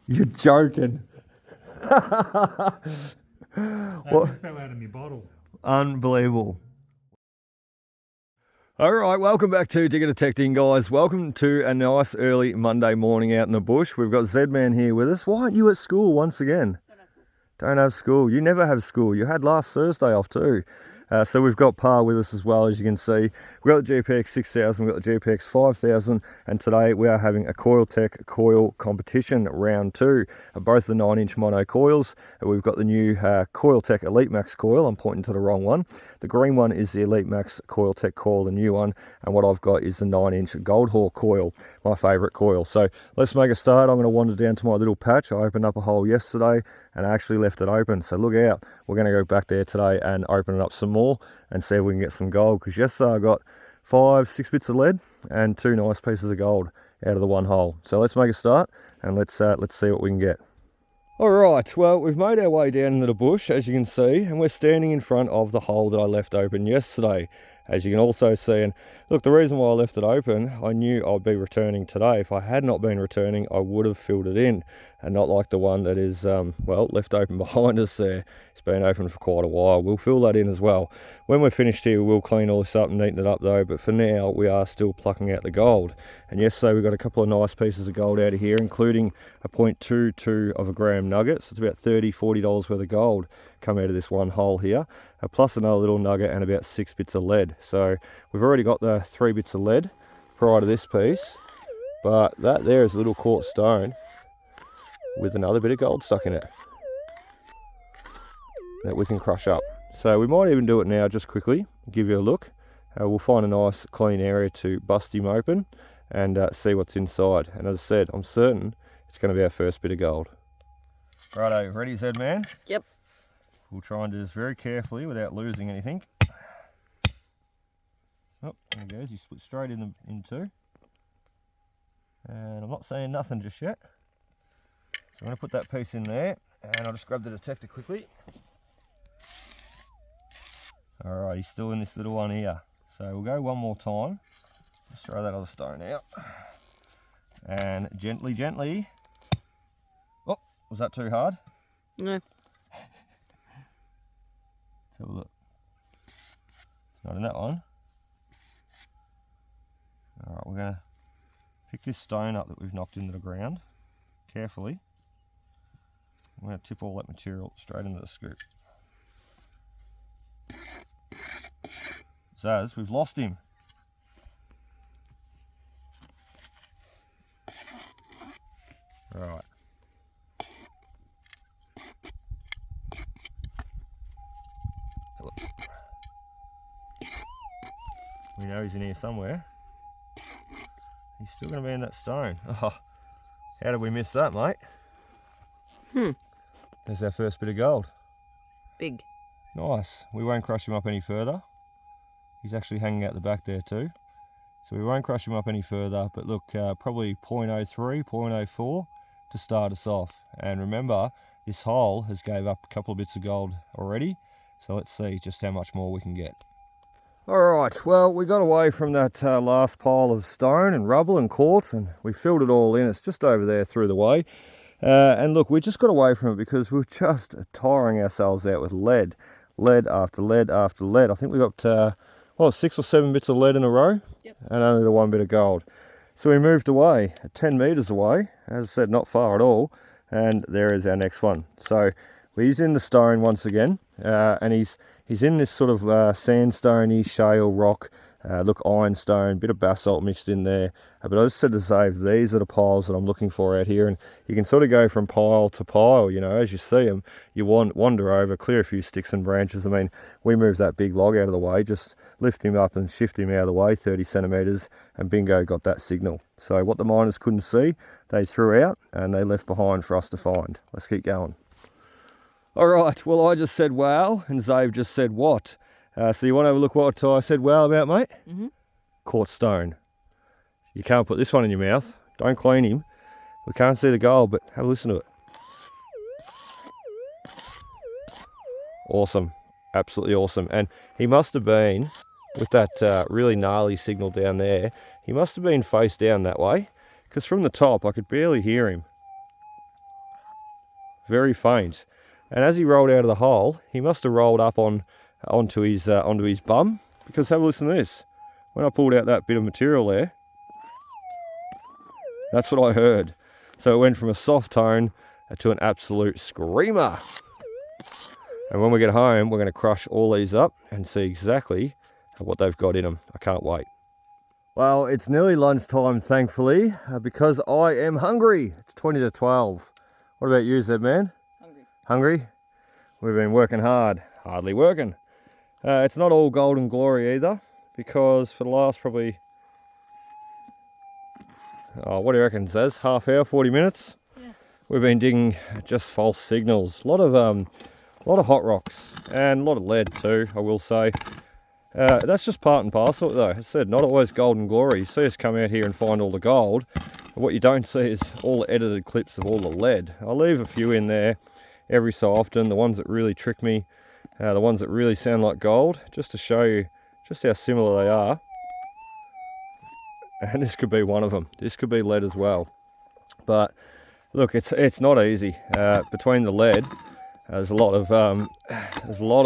You're joking. That just fell out of my bottle. Unbelievable. All right, welcome back to Digger Detecting, guys. Welcome to a nice early Monday morning out in the bush. We've got Z-Man here with us. Why aren't you at school once again? Don't have school. You never have school. You had last Thursday off too. So we've got Pa with us as well, as you can see. We've got the Gpx5000, we've got the Gpx5000, and today we are having a Coiltek coil competition round 2. Both the 9-inch mono coils. We've got the new Coiltek Elite Max coil. I'm pointing to the wrong one. The green one is the Elite Max Coiltek coil, the new one, and what I've got is the 9-inch GOLDHAWK coil, my favourite coil. So let's make a start. I'm going to wander down to my little patch. I opened up a hole yesterday and I actually left it open, so look out. We're going to go back there today and open it up some more and see if we can get some gold, because yesterday I got 5-6 bits of lead and 2 nice pieces of gold out of the one hole. So let's make a start and let's see what we can get. All right, well, we've made our way down into the bush, as you can see, and we're standing in front of the hole that I left open yesterday, as you can also see. And look, the reason why I left it open, I knew I'd be returning today. If I had not been returning, I would have filled it in, and not like the one that is, well, left open behind us there. It's been open for quite a while. We'll fill that in as well. When we're finished here, we'll clean all this up and neaten it up though, but for now, we are still plucking out the gold. And yesterday, we got a couple of nice pieces of gold out of here, including a 0.22 of a gram nugget. So it's about $30–40 worth of gold come out of this one hole here, plus another little nugget and about 6 bits of lead. So we've already got the 3 bits of lead prior to this piece, but that there is a little quartz stone with another bit of gold stuck in it that we can crush up. So we might even do it now, just quickly give you a look. We'll find a nice clean area to bust him open and see what's inside. And as I said, I'm certain it's going to be our first bit of gold. Righto, ready, Z-Man? Yep. We'll try and do this very carefully without losing anything. Oh, there he goes. He split straight in two. And I'm not seeing nothing just yet. So I'm going to put that piece in there, and I'll just grab the detector quickly. Alright, he's still in this little one here. So we'll go one more time. Let's throw that other stone out. And gently, gently. Oh, was that too hard? No. Let's have a look. It's not in that one. Alright, we're going to pick this stone up that we've knocked into the ground carefully. I'm going to tip all that material straight into the scoop. Zaz, we've lost him. Right. We know he's in here somewhere. He's still going to be in that stone. Oh, how did we miss that, mate? There's our first bit of gold. Big. Nice. We won't crush him up any further. He's actually hanging out the back there too. So we won't crush him up any further, but look, probably 0.03, 0.04 to start us off. And remember, this hole has gave up a couple of bits of gold already. So let's see just how much more we can get. All right, well, we got away from that last pile of stone and rubble and quartz, and we filled it all in. It's just over there through the way. And look, we just got away from it because we're just tiring ourselves out with lead. Lead after lead after lead. I think we got, 6 or 7 bits of lead in a row. Yep. And only the 1 bit of gold. So we moved away, 10 metres away, as I said, not far at all. And there is our next one. So he's in the stone once again, and he's in this sort of sandstone-y shale rock, look, ironstone, bit of basalt mixed in there. But I just said to Zave, these are the piles that I'm looking for out here, and you can sort of go from pile to pile, you know, as you see them. You wander over, clear a few sticks and branches. I mean, we moved that big log out of the way, just lift him up and shift him out of the way 30 centimetres, and bingo, got that signal. So what the miners couldn't see, they threw out and they left behind for us to find. Let's keep going. All right, well, I just said wow, and Zave just said what? So you want to have a look what I said wow about, mate? Mm-hmm. Quartz stone. You can't put this one in your mouth. Don't clean him. We can't see the gold, but have a listen to it. Awesome. Absolutely awesome. And he must have been, with that really gnarly signal down there, he must have been face down that way, because from the top I could barely hear him. very faint. And as he rolled out of the hole, he must have rolled up onto his bum, because have a listen to this. When I pulled out that bit of material there, that's what I heard. So it went from a soft tone to an absolute screamer. And when we get home, we're going to crush all these up and see exactly what they've got in them. I can't wait. Well, it's nearly lunchtime, thankfully, because I am hungry. It's 20 to 12. What about you, Zed man? Hungry? We've been working hard. Hardly working. It's not all golden glory either, because for the last probably, what do you reckon, Zaz? Half hour, 40 minutes? Yeah. We've been digging just false signals. A lot of hot rocks and a lot of lead too, I will say. That's just part and parcel though. As I said, not always golden glory. You see us come out here and find all the gold. But what you don't see is all the edited clips of all the lead. I'll leave a few in there every so often, the ones that really trick me, the ones that really sound like gold, just to show you just how similar they are. And this could be one of them. This could be lead as well. But look, it's not easy. Between the lead, there's a lot of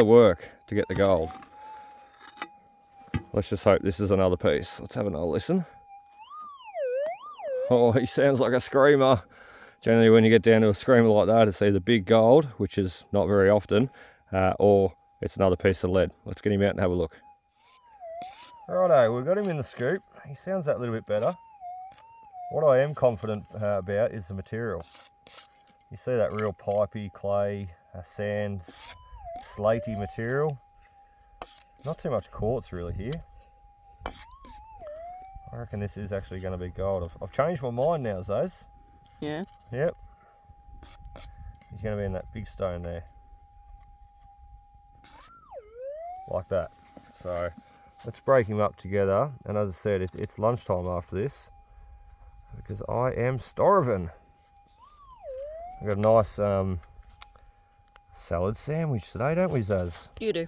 work to get the gold. Let's just hope this is another piece. Let's have another listen. Oh, he sounds like a screamer. Generally, when you get down to a screamer like that, it's either big gold, which is not very often, or it's another piece of lead. Let's get him out and have a look. Righto, we've got him in the scoop. He sounds that little bit better. What I am confident about is the material. You see that real pipey, clay, sand, slaty material. Not too much quartz really here. I reckon this is actually going to be gold. I've changed my mind now, Zaz. Yeah? Yep. He's going to be in that big stone there. Like that. So let's break him up together. And as I said, it's lunchtime after this, because I am starving. We've got a nice salad sandwich today, don't we, Zaz? You do.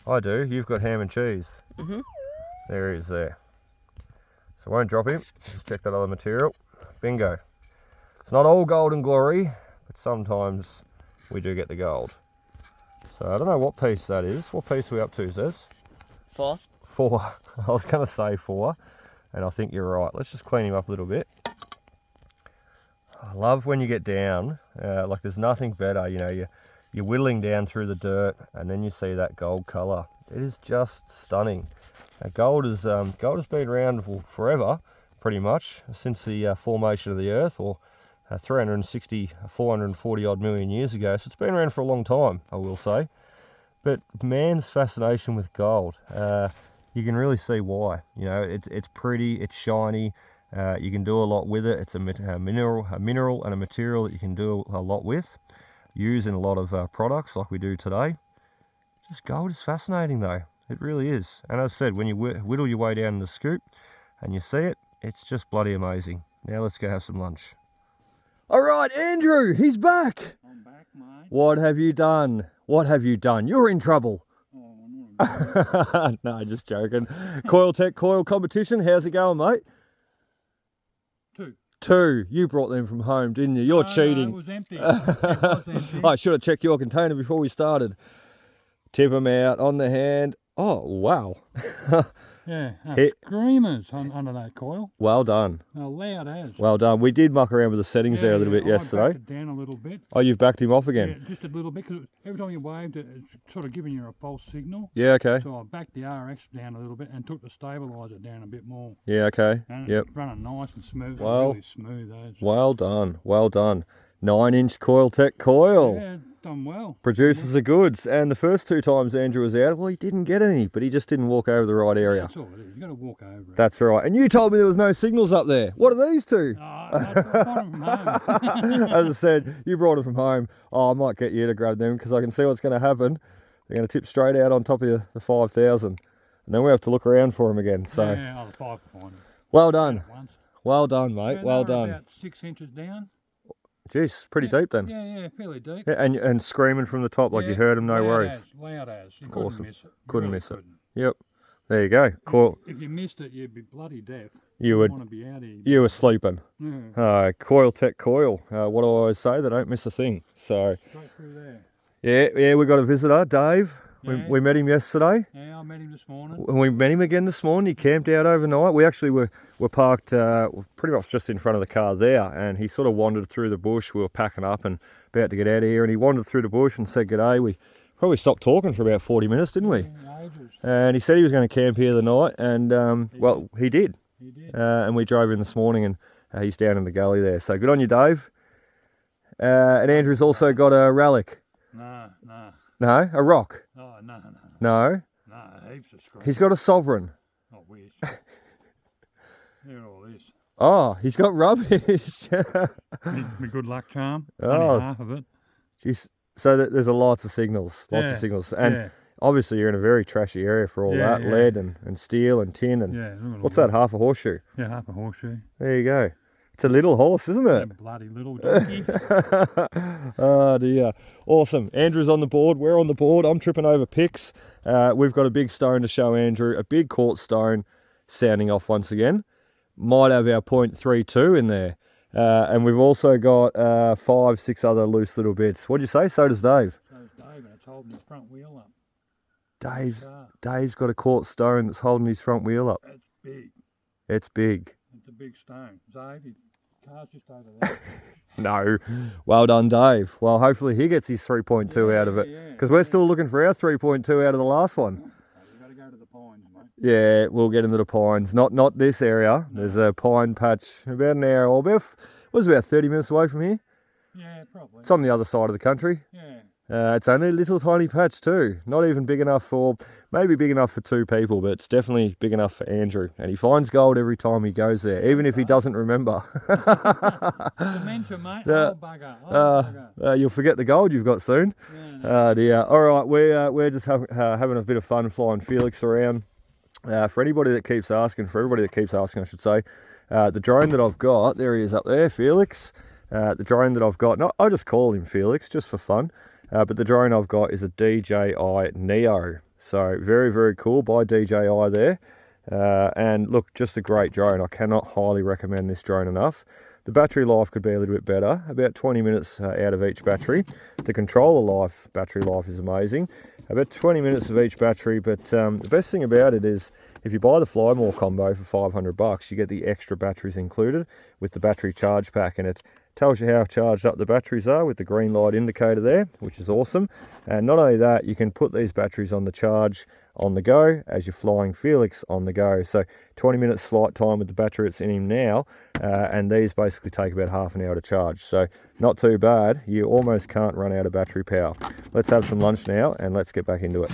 I do. You've got ham and cheese. Mm-hmm. There he is there. So I won't drop him. Just check that other material. Bingo. It's not all golden glory, but sometimes we do get the gold. So I don't know what piece that is. What piece are we up to, Zez? 4. 4. I was going to say 4, and I think you're right. Let's just clean him up a little bit. I love when you get down, like there's nothing better, you know, you're whittling down through the dirt and then you see that gold colour. It is just stunning. Now, gold has been around forever, pretty much, since the formation of the Earth, or 440 odd million years ago. So it's been around for a long time, I will say. But man's fascination with gold, you can really see why. You know, it's pretty, it's shiny. You can do a lot with it. It's a mineral and a material that you can do a lot with. Use in a lot of products like we do today. Just gold is fascinating though. It really is. And as I said, when you whittle your way down in the scoop and you see it, it's just bloody amazing. Now let's go have some lunch. All right, Andrew, he's back. I'm back, mate. What have you done? What have you done? You're in trouble. Oh, no. No, just joking. Coiltek coil competition. How's it going, mate? 2. 2. You brought them from home, didn't you? You're cheating. No, it was empty. It was empty. I should have checked your container before we started. Tip them out on the hand. Oh, wow. Yeah, Hit. screamers under that coil. Well done. They're loud as. Well done. We did muck around with the settings there a little bit yesterday. I backed it down a little bit. Oh, you've backed him off again? Yeah, just a little bit, because every time you waved it, it's sort of giving you a false signal. Yeah, okay. So I backed the RX down a little bit and took the stabiliser down a bit more. Yeah, okay. And Yep. it's running nice and smooth. Well, really smooth, those. Well done. Well done. 9-inch Coiltek coil. Yeah, done well. Produces the goods. And the first 2 times Andrew was out, well, he didn't get any, but he just didn't walk over the right area. That's all it is. You got to walk over it. That's right. And you told me there was no signals up there. What are these 2? I brought 'em from home. As I said, you brought them from home. Oh, I might get you to grab them because I can see what's going to happen. They're going to tip straight out on top of the 5,000. And then we have to look around for them again. So, yeah, the 5 behind it. well done. Once. Well done, mate. Yeah, well they were done. About 6 inches down. Jeez, pretty deep then. Yeah, fairly deep. Yeah, and screaming from the top like you heard them, no loud worries. Loud as. You Awesome. couldn't miss it. You Couldn't really miss it. couldn't. Yep. There you go. Cool. If you missed it, you'd be bloody deaf. You I would. want to be out here. You were sleeping. Yeah. Coiltek coil. What do I always say? They don't miss a thing. So Straight through there. yeah, we got a visitor, Dave. Yeah. We met him yesterday. Yeah, I met him this morning. And we met him again this morning. He camped out overnight. We actually were parked pretty much just in front of the car there, and he sort of wandered through the bush. We were packing up and about to get out of here, and he wandered through the bush and said g'day. We probably stopped talking for about 40 minutes, didn't we? Yeah, ages. And he said he was going to camp here the night, and well, he did. He did. And we drove in this morning, and he's down in the gully there. So good on you, Dave. And Andrew's also got a relic. Nah. No, a rock. Oh, no. No, Nah, heaps of scratch. he's got a sovereign. Oh, weird. Look at all this. Oh, he's got rubbish. My good luck charm. Oh. Only half of it. Jeez. So there's lots of signals, Yeah, and yeah. obviously you're in a very trashy area for all Yeah, that, yeah. lead and steel and tin and Yeah. Look at what's all that? Half a horseshoe. Yeah, half a horseshoe. There you go. It's a little horse, isn't it? That bloody little donkey. Oh dear. Awesome. Andrew's on the board. We're on the board. I'm tripping over picks. We've got a big stone to show Andrew. A big quartz stone sounding off once again. Might have our 0.32 in there. And we've also got 5-6 other loose little bits. What'd you say? So does Dave. So Dave, and it's holding his front wheel up. Dave's got a quartz stone that's holding his front wheel up. It's big. It's big. It's a big stone. Dave, his car's just over there. No. Well done, Dave. Well, hopefully he gets his 3.2 out of it. Yeah. Because we're still looking for our 3.2 out of the last one. You've got to go to the pines, mate. Yeah, we'll get into the pines. Not this area. No. There's a pine patch about an hour or about 30 minutes away from here. Yeah, probably. It's on the other side of the country. Yeah. It's only a little tiny patch too. Not even big enough for, maybe big enough for 2 people, but it's definitely big enough for Andrew. And he finds gold every time he goes there, even if he doesn't remember. Dementia, mate. Oh, bugger. You'll forget the gold you've got soon. Yeah. Dear. All right, we're just having a bit of fun flying Felix around. For anybody that keeps asking, for everybody that keeps asking, I should say, the drone that I've got, there he is up there, Felix. The drone that I've got, no, I'll just call him Felix just for fun. But the drone I've got is a DJI Neo. So very, very cool by DJI there. And look, just a great drone. I cannot highly recommend this drone enough. The battery life could be a little bit better, about 20 minutes out of each battery. The controller battery life is amazing. About 20 minutes of each battery, but the best thing about it is if you buy the Fly More combo for $500, you get the extra batteries included with the battery charge pack, and it tells you how charged up the batteries are with the green light indicator there, which is awesome. And not only that, you can put these batteries on the charge on the go as you're flying Felix on the go. So 20 minutes flight time with the battery that's in him now, and these basically take about half an hour to charge. So not too bad. You almost can't run out of battery power. Let's have some lunch now and let's get back into it.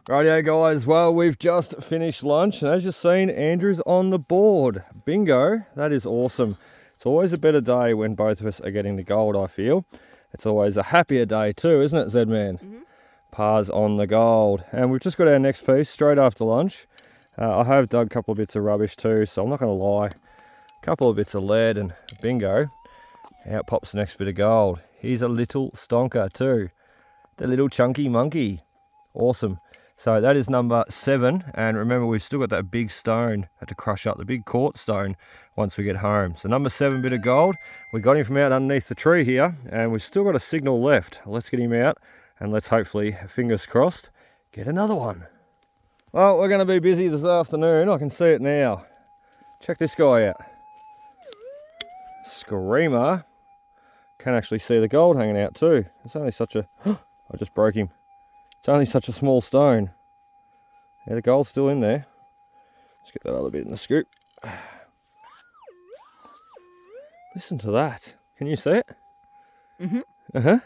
Rightio guys, well, we've just finished lunch, and as you've seen, Andrew's on the board. Bingo, that is awesome. It's always a better day when both of us are getting the gold, I feel. It's always a happier day too, isn't it, Z-Man? Mm-hmm. Pars on the gold. And we've just got our next piece straight after lunch. I have dug a couple of bits of rubbish too, so I'm not going to lie. A couple of bits of lead, and bingo, out pops the next bit of gold. Here's a little stonker too. The little chunky monkey. Awesome. So that is number 7, and remember we've still got that big stone to crush up, the big quartz stone, once we get home. So number 7 bit of gold. We got him from out underneath the tree here, and we've still got a signal left. Let's get him out, and let's hopefully, fingers crossed, get another one. Well, we're going to be busy this afternoon. I can see it now. Check this guy out. Screamer. Can actually see the gold hanging out too. It's only such a... I just broke him. It's only such a small stone. Yeah, the gold's still in there. Let's get that other bit in the scoop. Listen to that. Can you see it? Mm-hmm. Uh-huh.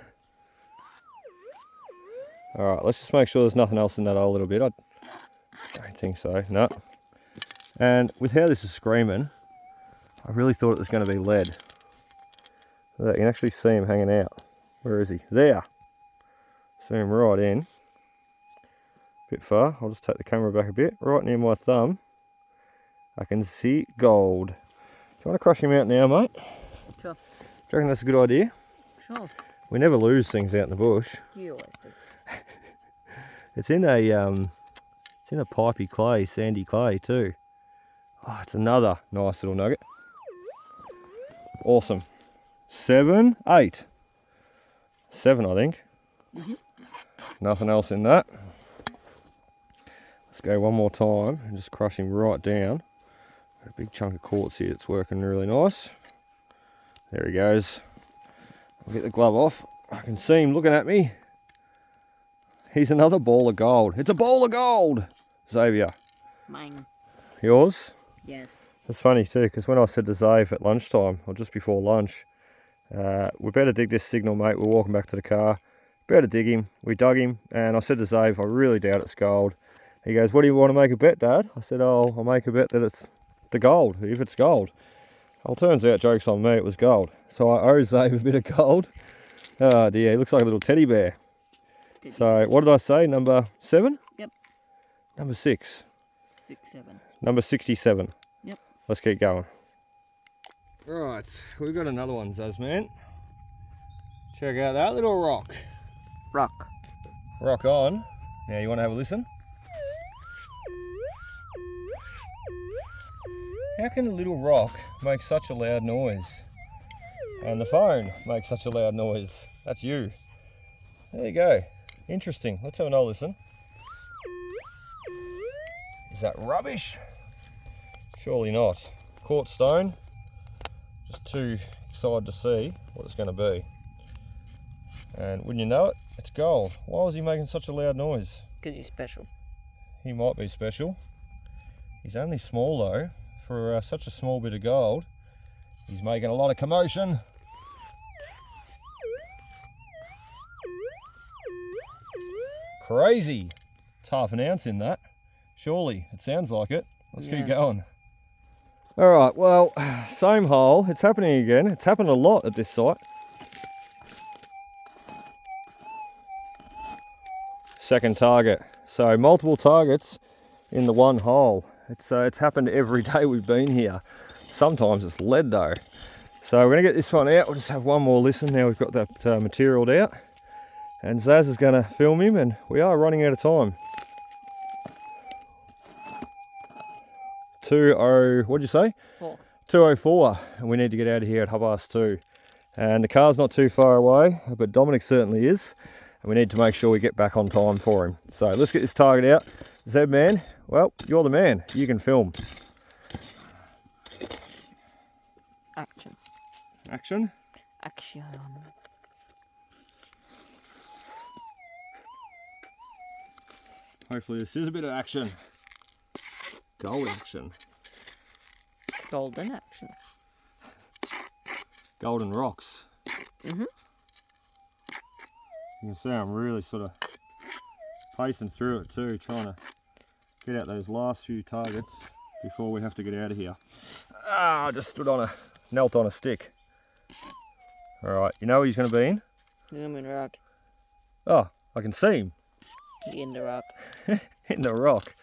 Alright, let's just make sure there's nothing else in that old little bit. I don't think so. No. And with how this is screaming, I really thought it was going to be lead. You can actually see him hanging out. Where is he? There. Zoom right in. Bit far. I'll just take the camera back a bit. Right near my thumb, I can see gold. Do you want to crush him out now, mate? Sure. Do you reckon that's a good idea? Sure. We never lose things out in the bush. You always do. It's in a pipey clay, sandy clay too. Oh, it's another nice little nugget. Awesome. 7, 8. 7, I think. Nothing else in that. Let's go one more time and just crush him right down. Got a big chunk of quartz here. It's working really nice. There he goes. I'll get the glove off. I can see him looking at me. He's another ball of gold. It's a ball of gold, Xavier. Mine. Yours? Yes. It's funny too, because when I said to Xav at lunchtime, or just before lunch, we better dig this signal, mate. We're walking back to the car. Better dig him. We dug him, and I said to Xav, I really doubt it's gold. He goes, what do you want to make a bet, Dad? I said, oh, I'll make a bet that it's the gold, if it's gold. Well, turns out, joke's on me, it was gold. So I owe Xav a bit of gold. Oh dear, he looks like a little teddy bear. So what did I say, number 7? Yep. Number 6. 6, 7. Number 67. Yep. Let's keep going. Right, we've got another one, Zaz, man. Check out that little rock. Rock. Rock on. Now you want to have a listen? How can a little rock make such a loud noise? And the phone makes such a loud noise. That's you. There you go. Interesting. Let's have another listen. Is that rubbish? Surely not. Quartz stone. Just too excited to see what it's going to be. And wouldn't you know it, it's gold. Why was he making such a loud noise? Because he's special. He might be special. He's only small though. For such a small bit of gold, he's making a lot of commotion. Crazy. It's half an ounce in that. Surely, it sounds like it. Let's keep going. All right, well, same hole. It's happening again. It's happened a lot at this site. Second target. So multiple targets in the one hole. It's happened every day we've been here. Sometimes it's lead though. So we're gonna get this one out. We'll just have one more listen. Now we've got that material out. And Zaz is gonna film him, and we are running out of time. 20, what'd you say? 4. 2:04, and we need to get out of here at 2:30. And the car's not too far away, but Dominic certainly is. And we need to make sure we get back on time for him. So let's get this target out. Zeb man, well, you're the man. You can film. Action. Action. Action. Hopefully this is a bit of action. Gold action. Golden action. Golden rocks. Mhm. You can see I'm really sort of pacing through it too, trying to get out those last few targets before we have to get out of here. Ah, I just knelt on a stick. All right, you know where he's going to be in? I'm in the rock. Oh, I can see him. In the rock. In the rock.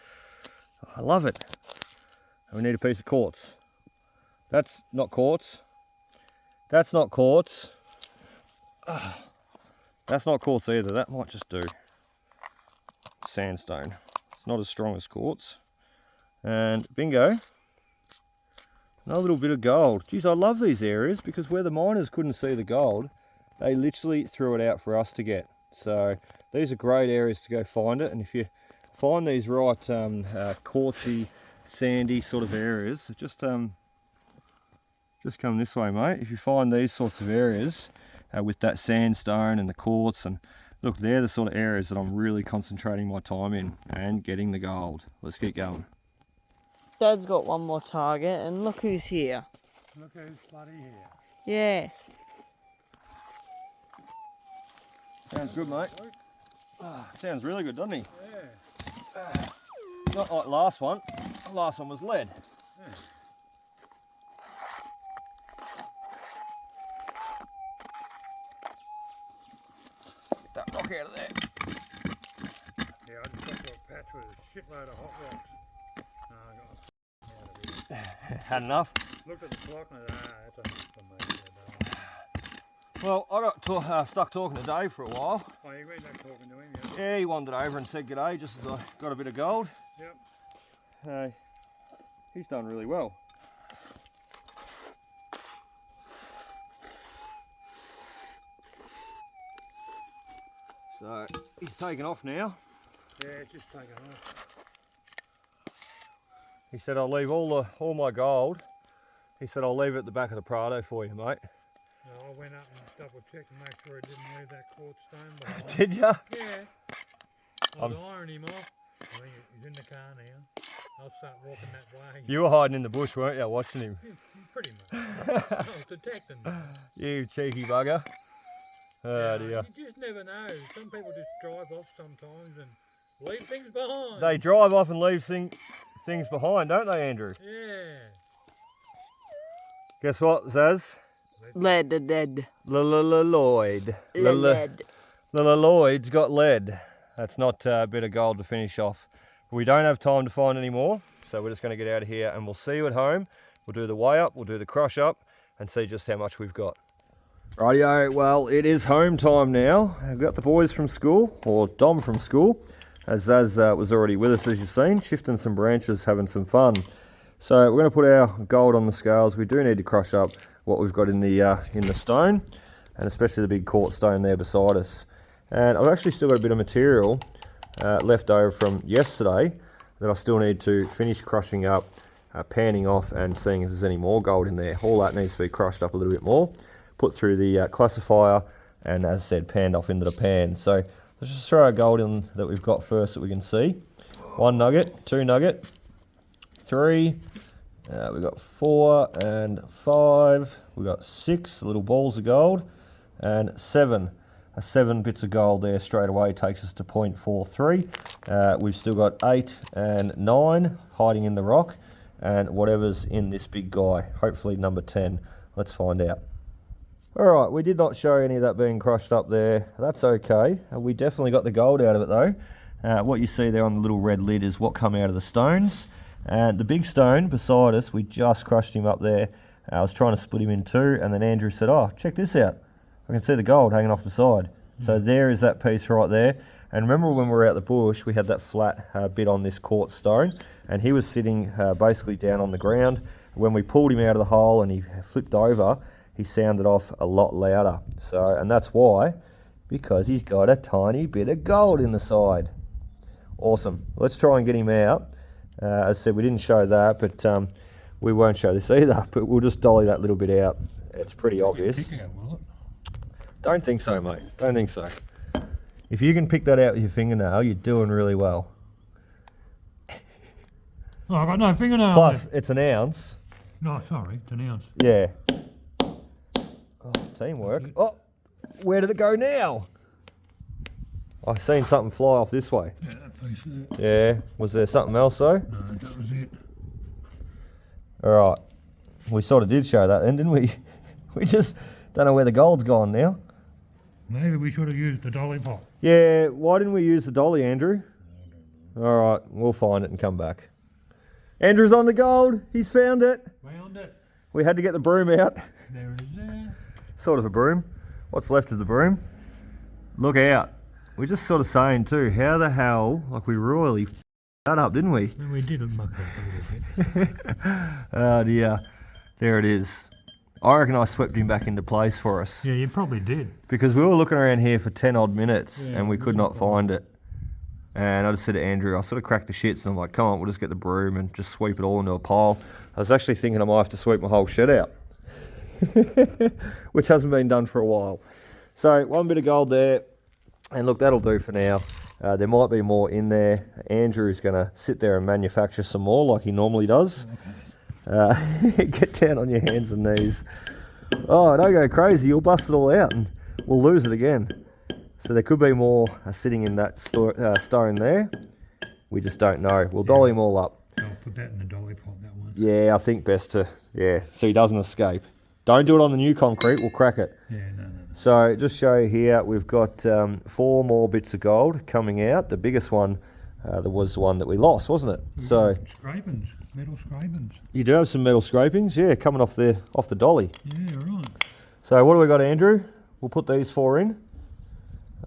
Oh, I love it. And we need a piece of quartz. That's not quartz. That's not quartz. Ah, that's not quartz either. That might just do. Sandstone. It's not as strong as quartz. And bingo. Another little bit of gold. Geez, I love these areas because where the miners couldn't see the gold, they literally threw it out for us to get. So these are great areas to go find it. And if you find these right quartzy, sandy sort of areas, just come this way, mate. If you find these sorts of areas with that sandstone and the quartz, and look, they're the sort of areas that I'm really concentrating my time in and getting the gold. Let's keep going. Dad's got one more target, and look who's here. Look who's bloody here. Yeah. Sounds good, mate. Oh, sounds really good, doesn't he? Yeah. Not like last one. The last one was lead. Yeah. Get that rock out of there. Yeah, I just got to a patch with a shitload of hot rocks. No, I got out of here. Had enough? Looked at the clock and I said, that's enough for me. Well, I got stuck talking to Dave for a while. Oh, you went back talking to him, yeah? Yeah, he wandered over and said g'day just as I got a bit of gold. Yep. He's done really well. So he's taken off now. Yeah, it's just taken off. He said I'll leave all my gold. He said I'll leave it at the back of the Prado for you, mate. No, I went up and double checked to make sure it didn't leave that quartz stone behind. Did ya? Yeah. I was ironing him off. I think he's in the car now. I'll start walking that way. You were hiding in the bush, weren't you, watching him? Pretty much. I was detecting them. You cheeky bugger. Oh dear. You just never know. Some people just drive off sometimes and leave things behind. They drive off and leave things behind, don't they, Andrew? Yeah. Guess what, Zaz? Lead. Lloyd. Lead. Lloyd's got lead. That's not a bit of gold to finish off. We don't have time to find any more, so we're just going to get out of here and we'll see you at home. We'll do the weigh up, we'll do the crush up and see just how much we've got. Rightio, well, it is home time now. I've got the boys from school, or Dom from school, as Zaz was already with us, as you've seen, shifting some branches, having some fun. So we're going to put our gold on the scales. We do need to crush up what we've got in the stone, and especially the big quartz stone there beside us. And I've actually still got a bit of material left over from yesterday that I still need to finish crushing up, panning off and seeing if there's any more gold in there. All that needs to be crushed up a little bit more, put through the classifier, and as I said, panned off into the pan. So let's just throw our gold in that we've got first that we can see. 1 nugget, 2 nugget, 3, we've got 4 and 5, we've got 6 little balls of gold, and 7. 7 bits of gold there straight away takes us to 0.43. We've still got 8 and 9 hiding in the rock, and whatever's in this big guy, hopefully number 10. Let's find out. Alright, we did not show any of that being crushed up there. That's okay. We definitely got the gold out of it though. What you see there on the little red lid is what come out of the stones. And the big stone beside us, we just crushed him up there. I was trying to split him in two, and then Andrew said, oh, check this out. I can see the gold hanging off the side. So there is that piece right there. And remember when we were out the bush, we had that flat bit on this quartz stone, and he was sitting basically down on the ground. When we pulled him out of the hole and he flipped over, he sounded off a lot louder. So, and that's why, because he's got a tiny bit of gold in the side. Awesome. Let's try and get him out. As I said, we didn't show that, but we won't show this either, but we'll just dolly that little bit out. It's pretty obvious. Don't think so, mate. Don't think so. If you can pick that out with your fingernail, you're doing really well. Oh, I've got no fingernail. Plus, it's an ounce. No, sorry, it's an ounce. Yeah. Oh, teamwork. Oh, where did it go now? I've seen something fly off this way. Yeah, that piece there. Yeah. Was there something else though? No, that was it. Alright. We sort of did show that then, didn't we? We just don't know where the gold's gone now. Maybe we should have used the dolly pot. Yeah, why didn't we use the dolly, Andrew? Alright, we'll find it and come back. Andrew's on the gold. He's found it. Found it. We had to get the broom out. There it is there. Sort of a broom. What's left of the broom? Look out. We're just sort of saying too, how the hell, like we royally f***ed that up, didn't we? And we did muck up a little bit. Oh dear. There it is. I reckon I swept him back into place for us. Yeah, you probably did. Because we were looking around here for 10 odd minutes Yeah, and we could not find it. And I just said to Andrew, I sort of cracked the shits and I'm like, come on, we'll just get the broom and just sweep it all into a pile. I was actually thinking I might have to sweep my whole shed out. Which hasn't been done for a while. So 1 bit of gold there. And look, that'll do for now. There might be more in there. Andrew's going to sit there and manufacture some more like he normally does. Okay. Get down on your hands and knees. Oh, don't go crazy. You'll bust it all out and we'll lose it again. So there could be more sitting in that stone there. We just don't know. We'll dolly them all up. I'll put that in the dolly pot, that one. Yeah, I think best to, so he doesn't escape. Don't do it on the new concrete, we'll crack it. Yeah, no. So just show you here, we've got 4 more bits of gold coming out. The biggest one, there was the one that we lost, wasn't it? So Scrapings, metal scrapings. you do have some metal scrapings, yeah, coming off the dolly. Yeah, right. So what do we got, Andrew? We'll put these 4 in.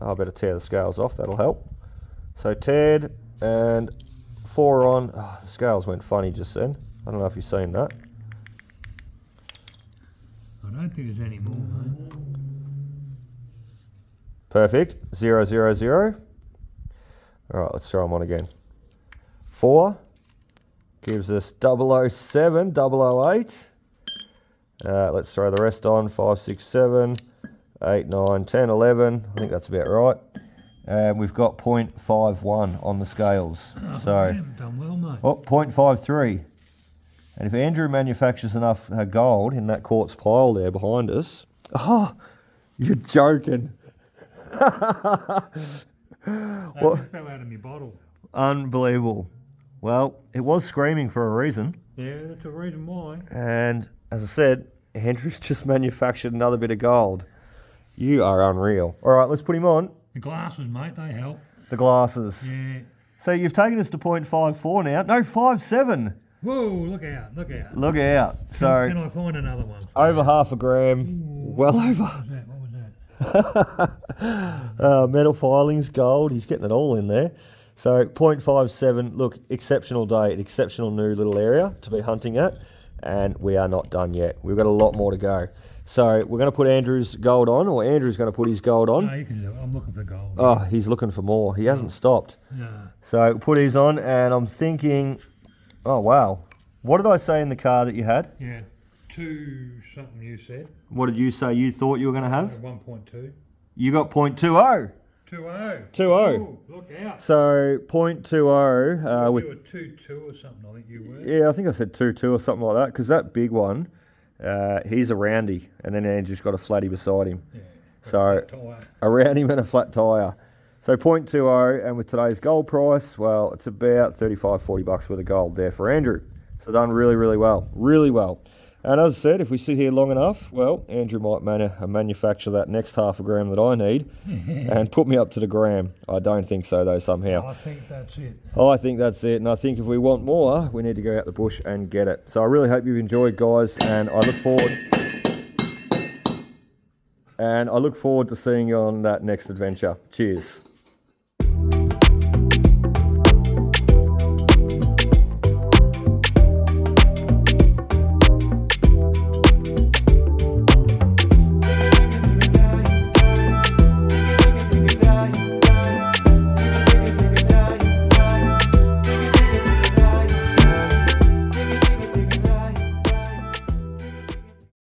I better tear the scales off, that'll help. So teared and 4 on. Oh, the scales went funny just then. I don't know if you've seen that. I don't think there's any more, mate. Perfect. 0, 0, 0. All right, let's try them on again. 4 gives us 007, 008. Let's throw the rest on. 5, 6, 7, 8, 9, 10, 11. I think that's about right. And we've got 0.51 on the scales. So, Done well, mate. oh, 0.53. And if Andrew manufactures enough gold in that quartz pile there behind us, oh, you're joking. That just fell out of my bottle. Unbelievable. Well, it was screaming for a reason. Yeah, that's a reason why. And as I said, Andrew's just manufactured another bit of gold. You are unreal. All right, let's put him on. The glasses, mate, they help. The glasses. Yeah. So you've taken us to 0.54 now. No, 5.7. Whoa, look out, look out. Look out. Can So I find another one? over half a gram. Ooh, Well what over. was that? What was that? Metal filings, gold. He's getting it all in there. So 0.57. Look, exceptional day, exceptional new little area to be hunting at. And we are not done yet. We've got a lot more to go. So we're going to put Andrew's gold on, or Andrew's going to put his gold on. No, you can do it. I'm looking for gold. Oh, he's looking for more. He hasn't stopped. No. So put his on, and I'm thinking, oh wow, what did I say in the car that you had? Yeah, 2 something you said. What did you say you thought you were going to have? 1.2. You got 0.20. 2.0. 2.0. Ooh, look out. So 0.20 with You were 2.2 or something, I think you were. yeah, I think I said 2.2 or something like that, because that big one, he's a roundy, and then Andrew's got a flatty beside him. Yeah. So Tyre. around him and a flat tyre. So 0.20, and with today's gold price, well, it's about 35, 40 bucks worth of gold there for Andrew. So done really, really well, really well. And as I said, if we sit here long enough, well, Andrew might manufacture that next half a gram that I need and put me up to the gram. I don't think so, though, somehow. I think that's it. I think that's it, and I think if we want more, we need to go out the bush and get it. So I really hope you've enjoyed, guys, and I look forward to seeing you on that next adventure. Cheers.